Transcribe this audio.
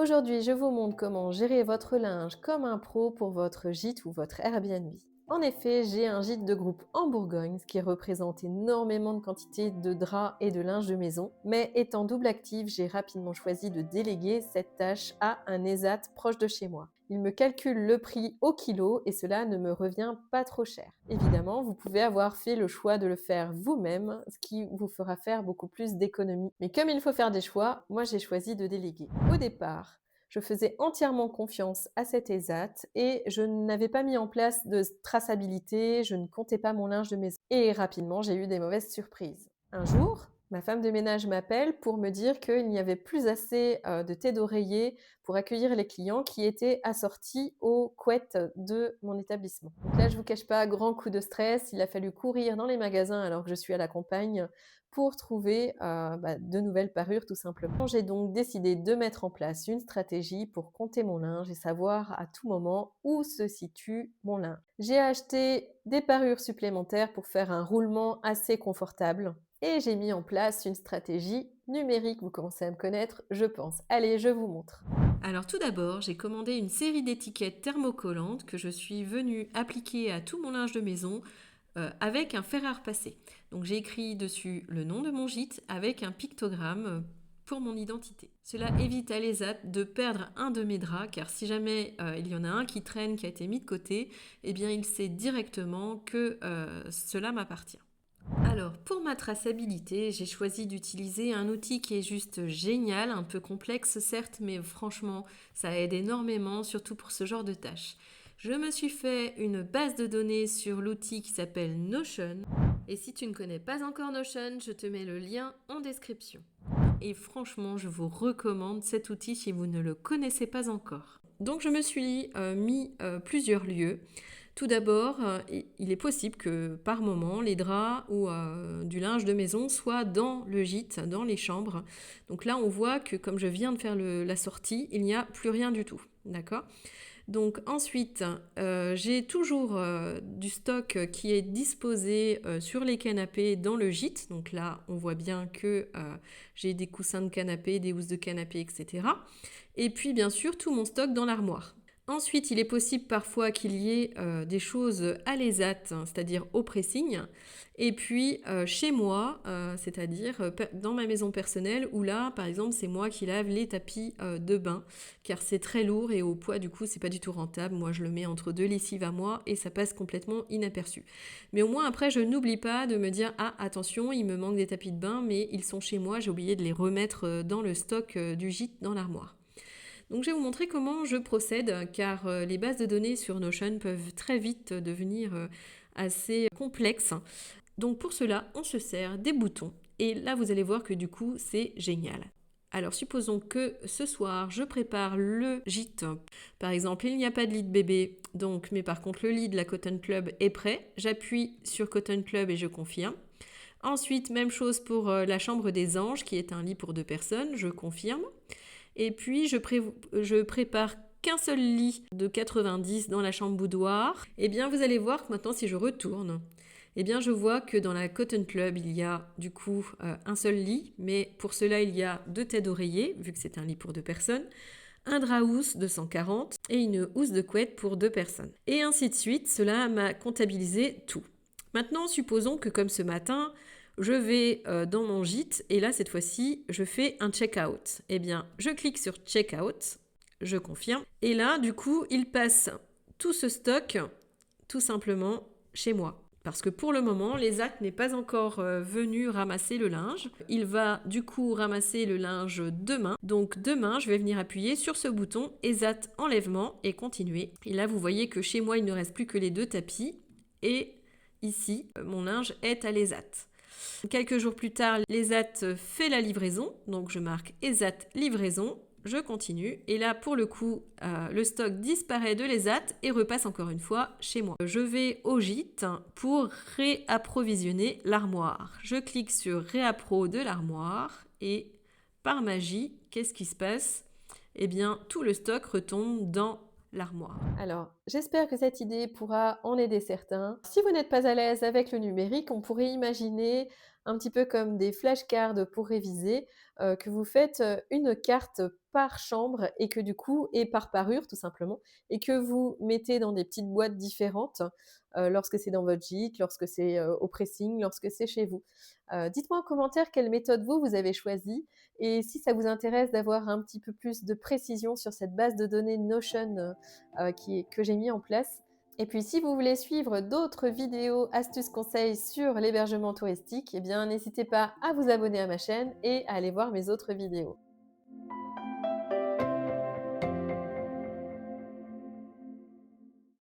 Aujourd'hui, je vous montre comment gérer votre linge comme un pro pour votre gîte ou votre Airbnb. En effet, j'ai un gîte de groupe en Bourgogne, ce qui représente énormément de quantité de draps et de linge de maison. Mais étant double active, j'ai rapidement choisi de déléguer cette tâche à un ESAT proche de chez moi. Il me calcule le prix au kilo et cela ne me revient pas trop cher. Évidemment, vous pouvez avoir fait le choix de le faire vous-même, ce qui vous fera faire beaucoup plus d'économies. Mais comme il faut faire des choix, moi j'ai choisi de déléguer. Au départ, je faisais entièrement confiance à cet ESAT et je n'avais pas mis en place de traçabilité, je ne comptais pas mon linge de maison. Et rapidement, j'ai eu des mauvaises surprises. Un jour, ma femme de ménage m'appelle pour me dire qu'il n'y avait plus assez de thé d'oreiller pour accueillir les clients qui étaient assortis aux couettes de mon établissement. Donc là, je vous cache pas, grand coup de stress, il a fallu courir dans les magasins alors que je suis à la campagne pour trouver de nouvelles parures tout simplement. J'ai donc décidé de mettre en place une stratégie pour compter mon linge et savoir à tout moment où se situe mon linge. J'ai acheté des parures supplémentaires pour faire un roulement assez confortable et j'ai mis en place une stratégie numérique. Vous commencez à me connaître, je pense. Allez, je vous montre. Alors tout d'abord, j'ai commandé une série d'étiquettes thermocollantes que je suis venue appliquer à tout mon linge de maison avec un fer à repasser. Donc j'ai écrit dessus le nom de mon gîte avec un pictogramme pour mon identité. Cela évite à l'ESAT de perdre un de mes draps, car si jamais il y en a un qui traîne, qui a été mis de côté, eh bien il sait directement que cela m'appartient. Alors, pour ma traçabilité, j'ai choisi d'utiliser un outil qui est juste génial, un peu complexe certes, mais franchement, ça aide énormément, surtout pour ce genre de tâches. Je me suis fait une base de données sur l'outil qui s'appelle Notion. Et si tu ne connais pas encore Notion, je te mets le lien en description. Et franchement, je vous recommande cet outil si vous ne le connaissez pas encore. Donc je me suis mis plusieurs lieux. Tout d'abord, il est possible que par moment, les draps ou du linge de maison soient dans le gîte, dans les chambres. Donc là, on voit que comme je viens de faire la sortie, il n'y a plus rien du tout. D'accord ? Donc ensuite, j'ai toujours du stock qui est disposé sur les canapés dans le gîte. Donc là, on voit bien que j'ai des coussins de canapé, des housses de canapé, etc. Et puis bien sûr, tout mon stock dans l'armoire. Ensuite, il est possible parfois qu'il y ait des choses à l'ESAT, c'est-à-dire au pressing, et puis chez moi, c'est-à-dire dans ma maison personnelle, où là, par exemple, c'est moi qui lave les tapis de bain, car c'est très lourd et au poids, du coup, c'est pas du tout rentable. Moi, je le mets entre deux lessives à moi et ça passe complètement inaperçu. Mais au moins, après, je n'oublie pas de me dire, ah, attention, il me manque des tapis de bain, mais ils sont chez moi, j'ai oublié de les remettre dans le stock du gîte dans l'armoire. Donc je vais vous montrer comment je procède, car les bases de données sur Notion peuvent très vite devenir assez complexes. Donc pour cela, on se sert des boutons. Et là, vous allez voir que du coup, c'est génial. Alors supposons que ce soir, je prépare le gîte. Par exemple, il n'y a pas de lit de bébé, donc, mais par contre, le lit de la Cotton Club est prêt. J'appuie sur Cotton Club et je confirme. Ensuite, même chose pour la chambre des anges, qui est un lit pour 2 personnes, je confirme. Et puis, je prépare qu'un seul lit de 90 dans la chambre boudoir. Eh bien, vous allez voir que maintenant, si je retourne, eh bien, je vois que dans la Cotton Club, il y a du coup un seul lit, mais pour cela, il y a 2 têtes d'oreiller, vu que c'est un lit pour 2 personnes, un drap housse de 140 et une housse de couette pour 2 personnes. Et ainsi de suite, cela m'a comptabilisé tout. Maintenant, supposons que comme ce matin, je vais dans mon gîte et là, cette fois-ci, je fais un check-out. Eh bien, je clique sur check-out, je confirme. Et là, du coup, il passe tout ce stock tout simplement chez moi. Parce que pour le moment, l'ESAT n'est pas encore venu ramasser le linge. Il va du coup ramasser le linge demain. Donc demain, je vais venir appuyer sur ce bouton ESAT enlèvement et continuer. Et là, vous voyez que chez moi, il ne reste plus que les 2 tapis. Et ici, mon linge est à l'ESAT. Quelques jours plus tard, l'ESAT fait la livraison. Donc je marque ESAT livraison. Je continue et là pour le coup le stock disparaît de l'ESAT et repasse encore une fois chez moi. Je vais au gîte pour réapprovisionner l'armoire. Je clique sur réappro de l'armoire et par magie, qu'est-ce qui se passe ? Eh bien tout le stock retombe dans l'armoire. Alors, j'espère que cette idée pourra en aider certains. Si vous n'êtes pas à l'aise avec le numérique, on pourrait imaginer un petit peu comme des flashcards pour réviser, que vous faites une carte par chambre et que du coup et par parure tout simplement et que vous mettez dans des petites boîtes différentes, lorsque c'est dans votre gîte, lorsque c'est, au pressing, lorsque c'est chez vous. Dites-moi en commentaire quelle méthode vous avez choisie et si ça vous intéresse d'avoir un petit peu plus de précision sur cette base de données Notion, que j'ai mis en place. Et puis si vous voulez suivre d'autres vidéos, astuces, conseils sur l'hébergement touristique, eh bien n'hésitez pas à vous abonner à ma chaîne et à aller voir mes autres vidéos.